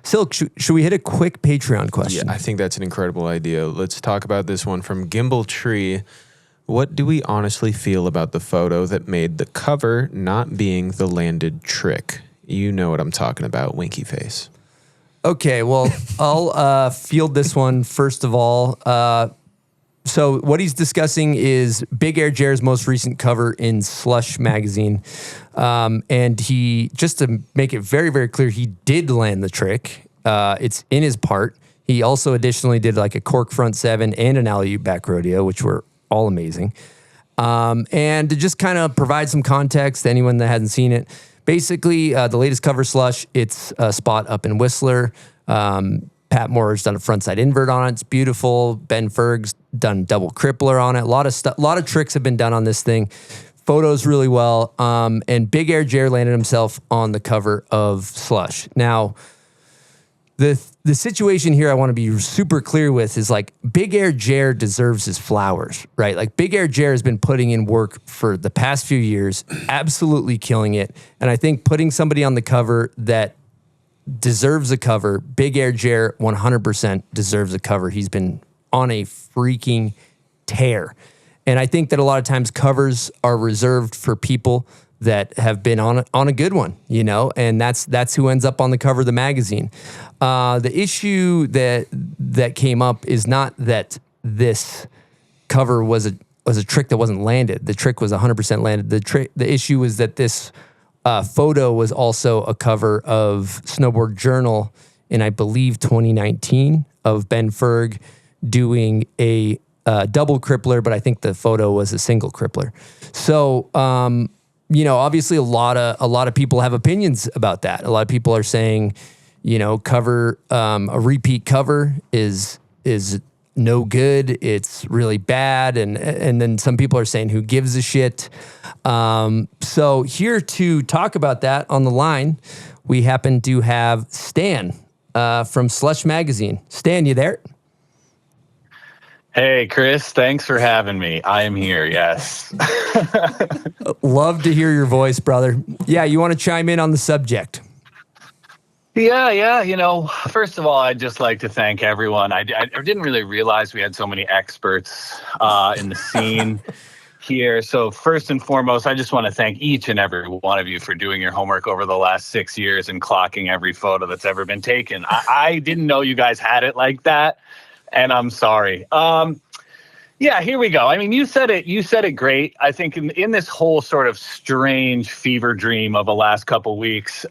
Silk, should we hit a quick Patreon question? Yeah, I think that's an incredible idea. Let's talk about this one from Gimbal Tree. What do we honestly feel about the photo that made the cover not being the landed trick? You know what I'm talking about, winky face. Okay, well, I'll field this one first of all. So what he's discussing is Big Air Jared's most recent cover in Slush magazine. And he, just to make it very, very clear, he did land the trick. It's in his part. He also additionally did like a cork front 7 and an alley-oop back rodeo, which were all amazing. And to just kind of provide some context to anyone that hasn't seen it, basically the latest cover Slush, it's a spot up in Whistler. Pat Moore's done a frontside invert on it. It's beautiful. Ben Ferg's done double crippler on it. A lot of stuff, a lot of tricks have been done on this thing. Photos really well. And Big Air Jared landed himself on the cover of Slush. Now, the situation here I want to be super clear with is like Big Air Jared deserves his flowers, right? Like Big Air Jared has been putting in work for the past few years, absolutely killing it. And I think putting somebody on the cover that deserves a cover, Big Air Jared 100% deserves a cover. He's been on a freaking tear. And I think that a lot of times covers are reserved for people that have been on a good one, you know, and that's who ends up on the cover of the magazine. The issue that came up is not that this cover was a trick that wasn't landed. The trick was 100% landed. The issue was that this photo was also a cover of Snowboard Journal in, I believe, 2019 of Ben Ferg doing a double crippler, but I think the photo was a single crippler. So, you know, obviously a lot of people have opinions about that. A lot of people are saying, you know, a repeat cover is no good. It's really bad. And then some people are saying, who gives a shit? So here to talk about that on the line, we happen to have Stan from Slush Magazine. Stan, you there? Hey, Chris, thanks for having me. I am here, yes. Love to hear your voice, brother. Yeah, you want to chime in on the subject? Yeah. You know, first of all, I'd just like to thank everyone. I didn't really realize we had so many experts in the scene here. So first and foremost, I just want to thank each and every one of you for doing your homework over the last 6 years and clocking every photo that's ever been taken. I didn't know you guys had it like that, and I'm sorry. Yeah, here we go. I mean, you said it great. I think in this whole sort of strange fever dream of the last couple weeks,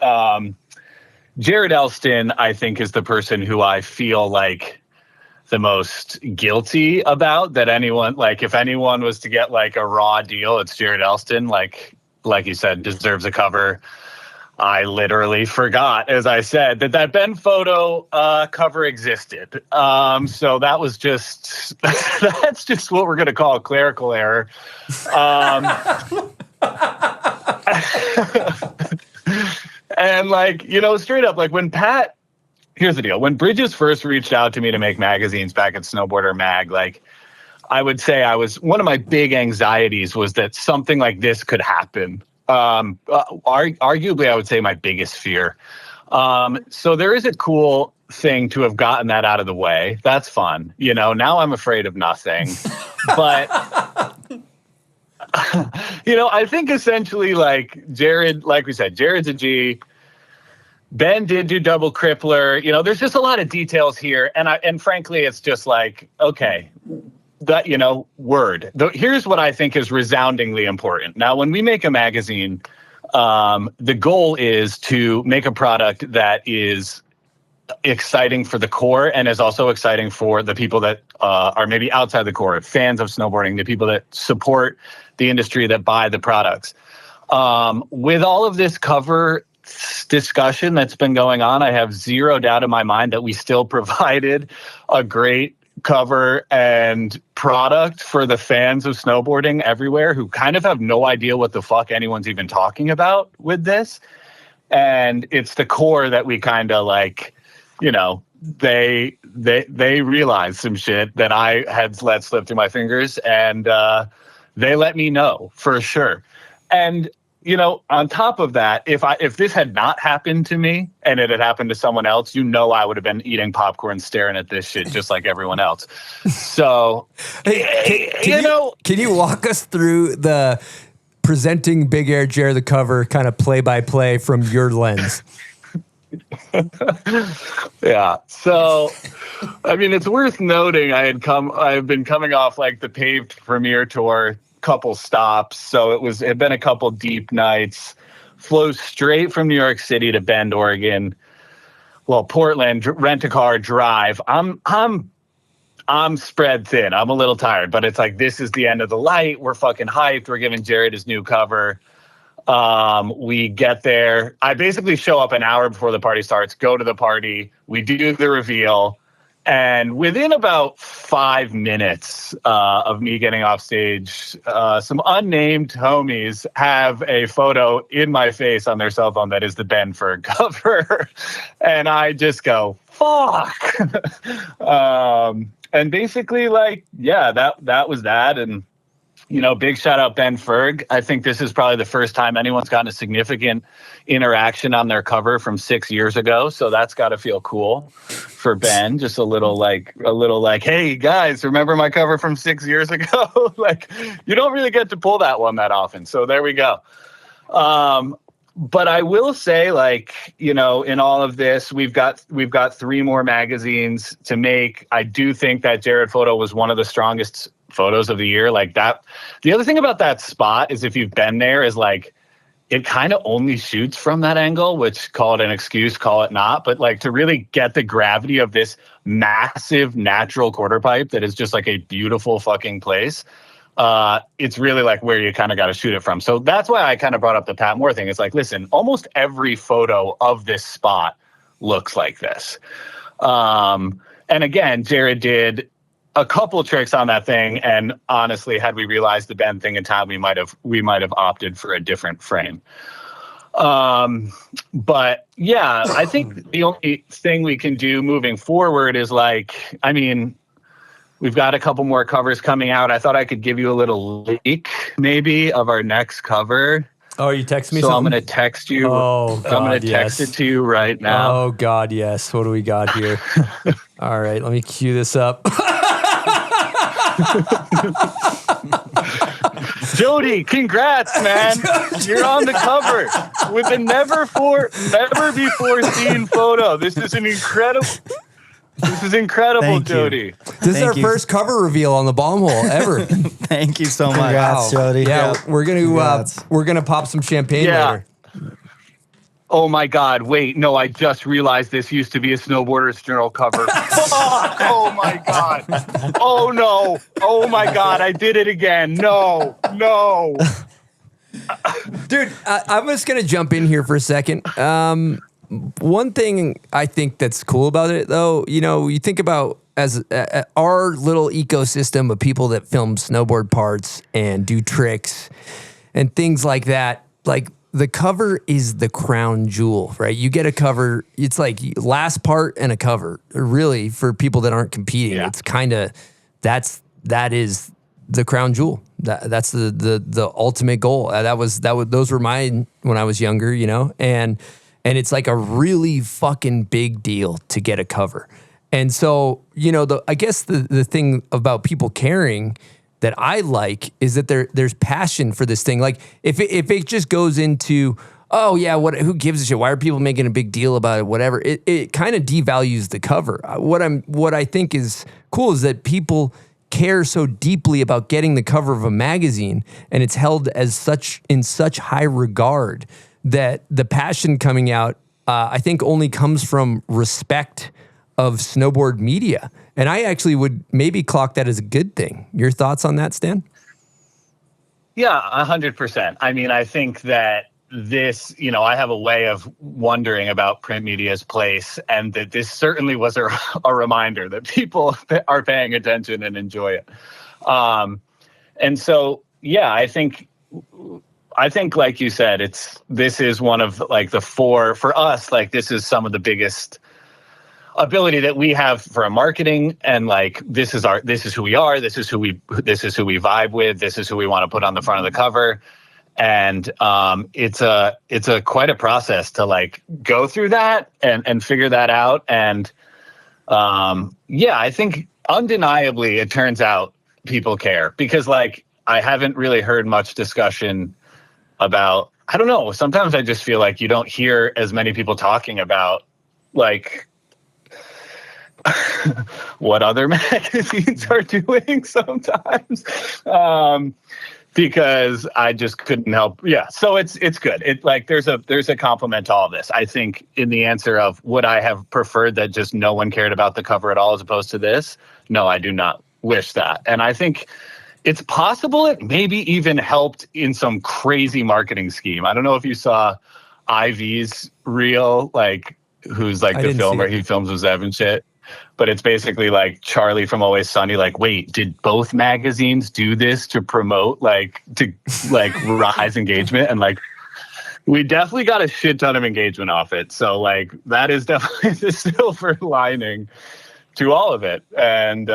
Jared Elston, I think, is the person who I feel like the most guilty about that anyone, like if anyone was to get like a raw deal, it's Jared Elston, like you said, deserves a cover. I literally forgot, as I said, that Ben photo cover existed. So that was that's just what we're going to call a clerical error. And like, you know, straight up, like here's the deal. When Bridges first reached out to me to make magazines back at Snowboarder Mag, like I would say one of my big anxieties was that something like this could happen. Arguably, I would say my biggest fear. So there is a cool thing to have gotten that out of the way. That's fun. You know, now I'm afraid of nothing. But you know, I think essentially like Jared, like we said, Jared's a G. Ben did do double crippler. You know, there's just a lot of details here. And frankly, it's just like, okay, that, you know, word. Here's what I think is resoundingly important. Now, when we make a magazine, the goal is to make a product that is exciting for the core and is also exciting for the people that are maybe outside the core, fans of snowboarding, the people that support the industry, that buy the products. With all of this cover discussion that's been going on, I have zero doubt in my mind that we still provided a great cover and product for the fans of snowboarding everywhere who kind of have no idea what the fuck anyone's even talking about with this. And it's the core that we kind of like, you know, they realized some shit that I had let slip through my fingers, and they let me know for sure. And on top of that, if this had not happened to me and it had happened to someone else, I would have been eating popcorn, staring at this shit just like everyone else. So, can you walk us through the presenting Big Air Jer the cover kind of play by play from your lens? Yeah. So, I mean, it's worth noting I've been coming off like the paved premiere tour, couple stops. So it had been a couple deep nights, flew straight from New York City to Bend, Oregon. Well, Portland, rent a car, drive. I'm spread thin. I'm a little tired, but it's like, this is the end of the light. We're fucking hyped. We're giving Jared his new cover. We get there. I basically show up an hour before the party starts, go to the party. We do the reveal. And within about 5 minutes of me getting off stage, some unnamed homies have a photo in my face on their cell phone that is the Ben Ferg cover. And I just go, fuck. And basically, that was that. And big shout out Ben Ferg. I think this is probably the first time anyone's gotten a significant interaction on their cover from 6 years ago. So that's got to feel cool for Ben. Just a little like, hey guys, remember my cover from 6 years ago? Like, you don't really get to pull that one that often. So there we go. But I will say, in all of this, we've got 3 more magazines to make. I do think that Jared photo was one of the strongest photos of the year. Like that. The other thing about that spot is, if you've been there, is like, it kind of only shoots from that angle, which, call it an excuse, call it not. But like, to really get the gravity of this massive natural quarter pipe that is just like a beautiful fucking place, it's really like where you kind of got to shoot it from. So that's why I kind of brought up the Pat Moore thing. It's like, listen, almost every photo of this spot looks like this. And again, Jared did a couple tricks on that thing, and honestly, had we realized the Ben thing in time, we might have opted for a different frame. But yeah, I think the only thing we can do moving forward is we've got a couple more covers coming out. I thought I could give you a little leak maybe of our next cover. Oh, you text me so something? I'm going to text you. Oh, God, I'm going to text it to you right now. Oh, God, yes. What do we got here? All right, let me cue this up. Jody, congrats, man. You're on the cover with a never before seen photo. This is incredible, Thank Jody. You. This is our first cover reveal on the bomb hole ever. Thank you so much. Congrats, Jody. Yeah, we're gonna pop some champagne later. Oh my God! Wait, no, I just realized this used to be a Snowboarders Journal cover. Oh my God! Oh no! Oh my God! I did it again! No! Dude, I'm just gonna jump in here for a second. One thing I think that's cool about it, though, you think about as our little ecosystem of people that film snowboard parts and do tricks and things like that. Like, the cover is the crown jewel, right? You get a cover, it's like last part and a cover. Really, for people that aren't competing, it's kind of that is the crown jewel. That's the ultimate goal. Those were mine when I was younger, and it's like a really fucking big deal to get a cover. And so, I guess the thing about people caring that I like is that there's passion for this thing. Like, if it just goes into, oh yeah, who gives a shit? Why are people making a big deal about it? Whatever. It kind of devalues the cover. What I think is cool is that people care so deeply about getting the cover of a magazine, and it's held as in such high regard, that the passion coming out, I think, only comes from respect of snowboard media. And I actually would maybe clock that as a good thing. Your thoughts on that, Stan? Yeah, 100%. I mean, I think that this, I have a way of wondering about print media's place, and that this certainly was a reminder that people are paying attention and enjoy it. And so, yeah, I think, like you said, this is one of like the 4 for us. Like, this is some of the biggest ability that we have for a marketing, and like, this is who we are. This is who we vibe with. This is who we want to put on the front of the cover. And it's a quite a process to like go through that and figure that out. And I think undeniably it turns out people care, because like I haven't really heard much discussion about, I don't know, sometimes I just feel like you don't hear as many people talking about like what other magazines are doing sometimes. Because I just couldn't help. Yeah. So it's good. It like, there's a compliment to all of this. I think in the answer of would I have preferred that just no one cared about the cover at all as opposed to this? No, I do not wish that. And I think it's possible it maybe even helped in some crazy marketing scheme. I don't know if you saw Ivy's reel, like who's like the filmer, he films with Zev and shit. But it's basically like Charlie from Always Sunny, like, wait, did both magazines do this to promote, like, to like rise engagement? And like, we definitely got a shit ton of engagement off it. So like, that is definitely the silver lining to all of it. And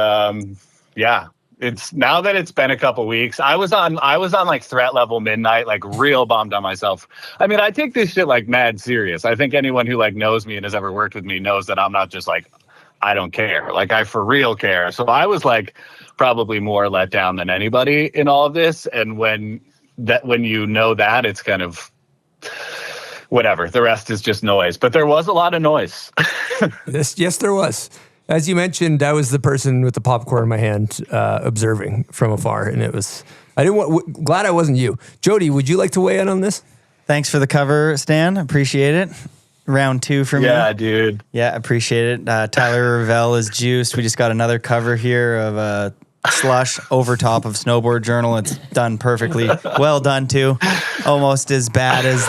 it's now that it's been a couple weeks, I was on like threat level midnight, like real bummed on myself. I mean, I take this shit like mad serious. I think anyone who like knows me and has ever worked with me knows that I'm not just like, I don't care. Like I for real care. So I was like probably more let down than anybody in all of this. And when you know that, it's kind of whatever. The rest is just noise. But there was a lot of noise. Yes, there was. As you mentioned, I was the person with the popcorn in my hand, observing from afar, and it was. Glad I wasn't you, Jody. Would you like to weigh in on this? Thanks for the cover, Stan. Appreciate it. Round 2 for me. Yeah, dude. Yeah, appreciate it. Tyler Leveille is juiced. We just got another cover here of Slush over top of Snowboard Journal. It's done perfectly. Well done too. Almost as bad as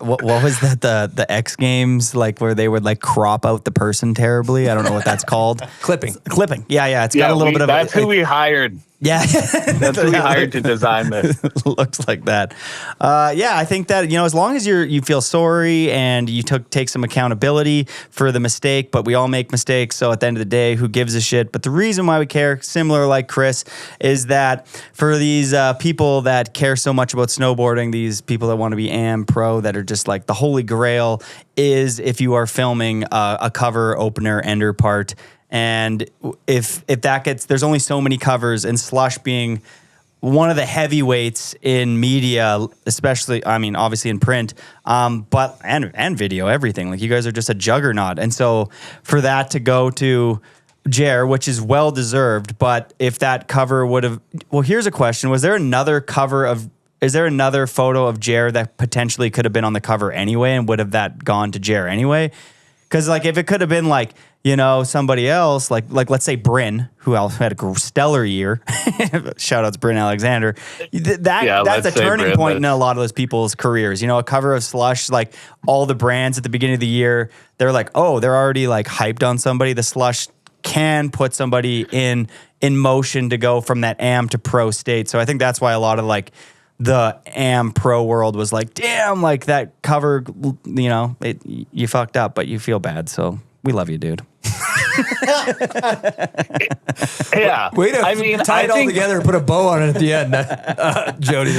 what was that? The X Games, like where they would like crop out the person terribly. I don't know what that's called. Clipping. Yeah. It's got a little bit of. That's who we hired. Yeah, that's who we hired to design this. Looks like that. I think that as long as you feel sorry and you take some accountability for the mistake, but we all make mistakes. So at the end of the day, who gives a shit? But the reason why we care, similar like Chris, is that for these people that care so much about snowboarding, these people that want to be pro, that are just like the holy grail is if you are filming a cover, opener, ender part. And if that gets, there's only so many covers, and Slush being one of the heavyweights in media, especially, I mean, obviously in print, but and video, everything. Like you guys are just a juggernaut. And so for that to go to Jer, which is well deserved, but if that cover would have, well, here's a question: is there another photo of Jer that potentially could have been on the cover anyway, and would have that gone to Jer anyway? Because like if it could have been like, somebody else, like let's say Bryn, who else had a stellar year. Shout out to Bryn Alexander. That's a turning point in a lot of those people's careers. A cover of Slush, like all the brands at the beginning of the year, they're like, oh, they're already like hyped on somebody. The Slush can put somebody in motion to go from that am to pro state. So I think that's why a lot of like the am pro world was like, damn, like that cover, you fucked up, but you feel bad. So we love you, dude. Yeah. Way to tie it all together and put a bow on it at the end, Jody.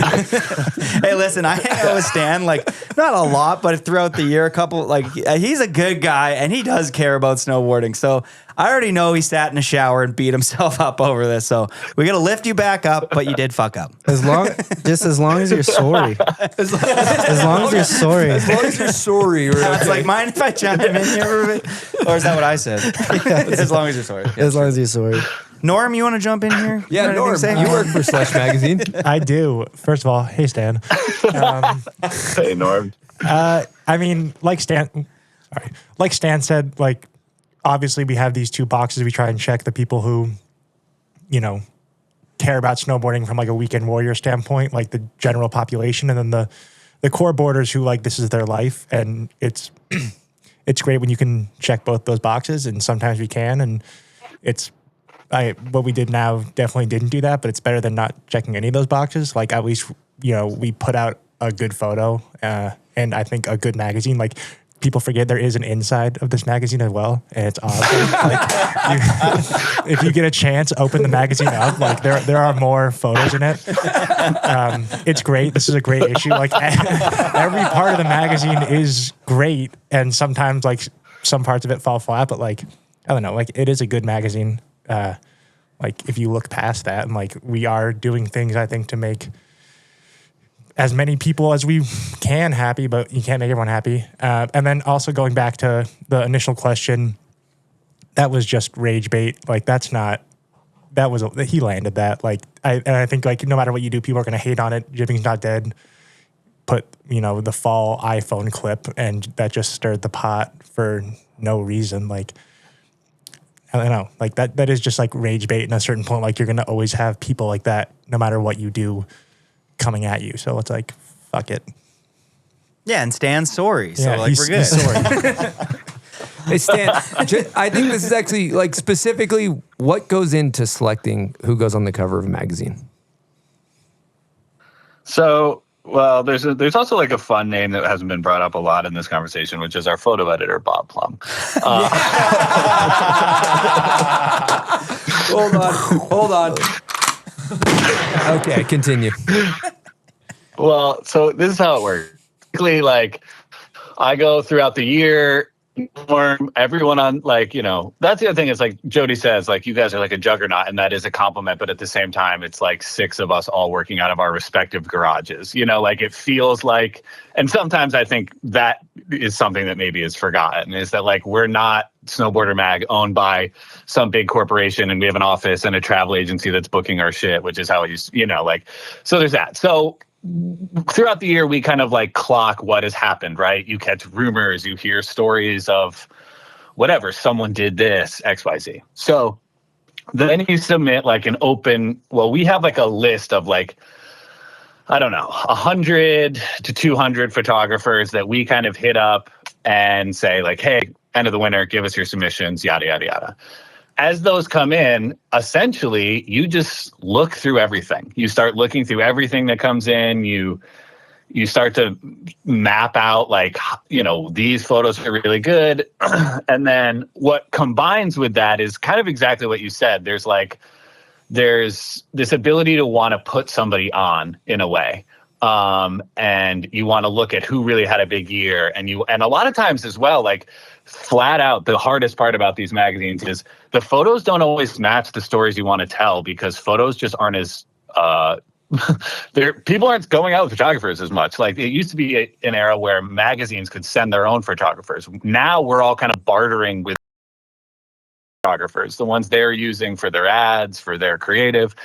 Hey, listen, I hang out with Stan, like, not a lot, but throughout the year, a couple, like, he's a good guy, and he does care about snowboarding. So I already know he sat in a shower and beat himself up over this. So we got to lift you back up, but you did fuck up. As long as you're sorry. As long as you're sorry. As long as you're sorry. It's like, mind if I chime in here a bit? Or is that what I said? As long as you're sorry. As long as you're sorry. Norm, you want to jump in here? Yeah, Norm, you work for Slush Magazine. I do. First of all, hey, Stan. Hey, Norm. I mean, like Stan said, like, obviously we have these two boxes. We try and check the people who, care about snowboarding from like a weekend warrior standpoint, like the general population, and then the core boarders who like this is their life, and it's great when you can check both those boxes, and sometimes we can, and what we did now definitely didn't do that, but it's better than not checking any of those boxes. Like at least we put out a good photo, and I think a good magazine. Like people forget there is an inside of this magazine as well, and it's awesome. If you get a chance, open the magazine up. Like there are more photos in it. It's great. This is a great issue. Like every part of the magazine is great, and sometimes like some parts of it fall flat, but like I don't know, like it is a good magazine. Like if you look past that, and like we are doing things, I think, to make as many people as we can happy, but you can't make everyone happy. And then also going back to the initial question, that was just rage bait. Like he landed that. Like I think like no matter what you do, people are gonna hate on it. Jibbing's not dead. Put the fall iPhone clip, and that just stirred the pot for no reason. Like I don't know, like that is just like rage bait. And at a certain point, like you're gonna always have people like that, no matter what you do, coming at you. So it's like, fuck it. Yeah, and Stan's sorry. So Yeah, like we're good. he's sorry. Hey, Stan, I think this is actually like specifically what goes into selecting who goes on the cover of a magazine. So, well, there's also like a fun name that hasn't been brought up a lot in this conversation, which is our photo editor, Bob Plum. Hold on. Okay, continue. Well, so this is how it works. Basically, like, I go throughout the year, everyone on, like, that's the other thing is, like Jody says, like, you guys are like a juggernaut, and that is a compliment, but at the same time, it's like 6 of us all working out of our respective garages. Like, it feels like, and sometimes I think that is something that maybe is forgotten, is that, like, we're not Snowboarder Mag owned by some big corporation, and we have an office and a travel agency that's booking our shit, which is how it used, so there's that. So throughout the year, we kind of like clock what has happened, right? You catch rumors, you hear stories of whatever, someone did this, XYZ. So then you submit like an open, we have like a list of like, I don't know, 100 to 200 photographers that we kind of hit up and say like, hey, end of the winter, give us your submissions, yada, yada, yada. As those come in, essentially, you just look through everything. You start looking through everything that comes in. You start to map out, like, these photos are really good. And then what combines with that is kind of exactly what you said. There's this ability to want to put somebody on in a way. And you want to look at who really had a big year. And a lot of times as well, like, flat out, the hardest part about these magazines is the photos don't always match the stories you want to tell, because photos just aren't as people aren't going out with photographers as much. Like, it used to be an era where magazines could send their own photographers. Now we're all kind of bartering with photographers, the ones they're using for their ads, for their creative,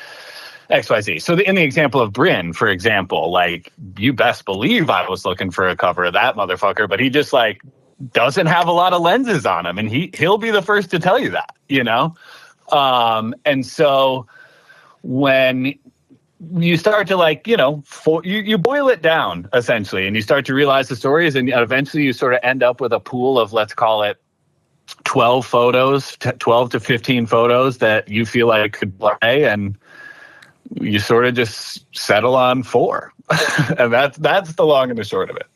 XYZ. So in the example of Bryn, for example, like, you best believe I was looking for a cover of that motherfucker, but he just like doesn't have a lot of lenses on him, and he'll be the first to tell you that, and so when you start to like, you boil it down essentially, and you start to realize the stories, and eventually you sort of end up with a pool of, let's call it 12 photos, 12 to 15 photos that you feel like could play, and you sort of just settle on 4. And that's the long and the short of it.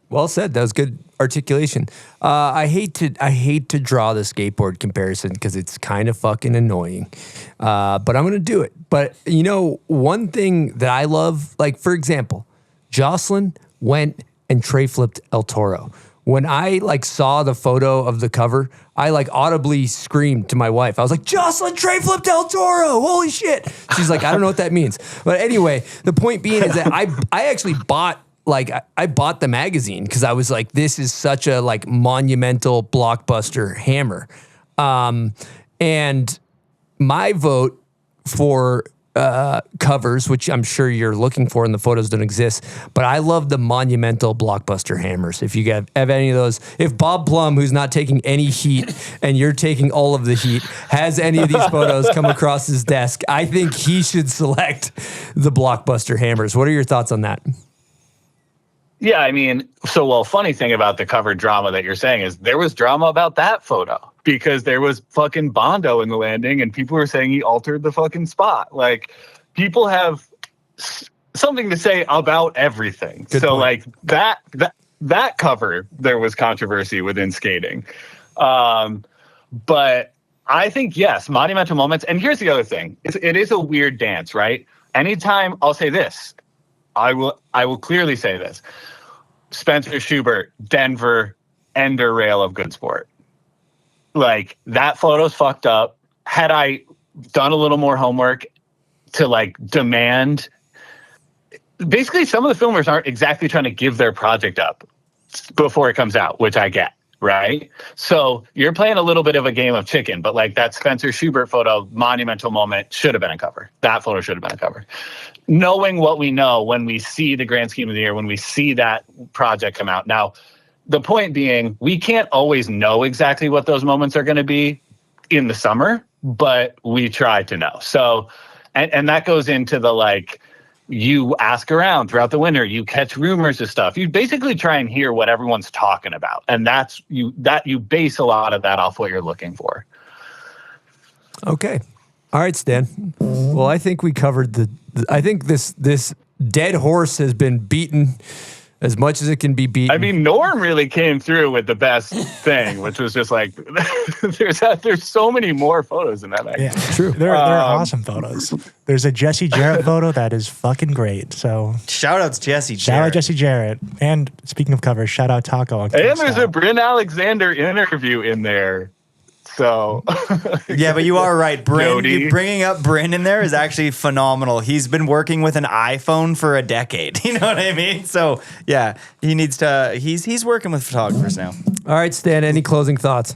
Well said. That was good articulation. I hate to draw the skateboard comparison because it's kind of fucking annoying, but I'm gonna do it. But one thing that I love, like, for example, Jocelyn went and tray flipped El Toro. When I like saw the photo of the cover, I like audibly screamed to my wife. I was like, Jocelyn tray flipped El Toro, holy shit. She's like, I don't know what that means. But anyway, the point being is that I actually bought, like, I bought the magazine because I was like, this is such a like monumental blockbuster hammer. And my vote for covers, which I'm sure you're looking for and the photos don't exist, but I love the monumental blockbuster hammers. If you have any of those, if Bob Plum, who's not taking any heat and you're taking all of the heat, has any of these photos come across his desk, I think he should select the blockbuster hammers. What are your thoughts on that? Yeah, I mean, funny thing about the cover drama that you're saying is there was drama about that photo because there was fucking Bondo in the landing and people were saying he altered the fucking spot. Like, people have something to say about everything. Good point. Like that that cover, there was controversy within skating. But I think, yes, monumental moments. And here's the other thing. It is a weird dance, right? Anytime, I'll say this. I will clearly say this. Spencer Schubert, Denver, ender rail of good sport. Like, that photo's fucked up. Had I done a little more homework to like demand, basically some of the filmers aren't exactly trying to give their project up before it comes out, which I get, right? So you're playing a little bit of a game of chicken, but like that Spencer Schubert photo, monumental moment, should have been a cover. That photo should have been a cover. Knowing what we know when we see the grand scheme of the year, when we see that project come out. Now, the point being, we can't always know exactly what those moments are going to be in the summer, but we try to know. So, and that goes into the like, you ask around throughout the winter, you catch rumors of stuff. You basically try and hear what everyone's talking about. And that's you base a lot of that off what you're looking for. Okay. All right, Stan. Well, I think we covered I think this dead horse has been beaten as much as it can be beaten. I mean, Norm really came through with the best thing, which was just like, there's so many more photos in that magazine. Yeah, true. They're awesome photos. There's a Jesse Jarrett photo that is fucking great. So shout outs Jesse Jarrett. Shout out Jesse Jarrett. And speaking of covers, shout out Taco. On and there's a Bryn Alexander interview in there. So yeah, but you are right. Bringing up Bryn in there is actually phenomenal. He's been working with an iPhone for a decade. You know what I mean? So yeah, he needs to. He's working with photographers now. All right, Stan. Any closing thoughts?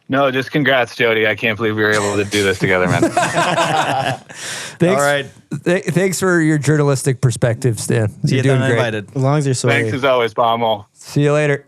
No, just congrats, Jody. I can't believe we were able to do this together, man. Thanks. All right. Thanks for your journalistic perspective, Stan. See You're you doing great. invited. As long as you're sorry. Thanks as always, Baumel. See you later.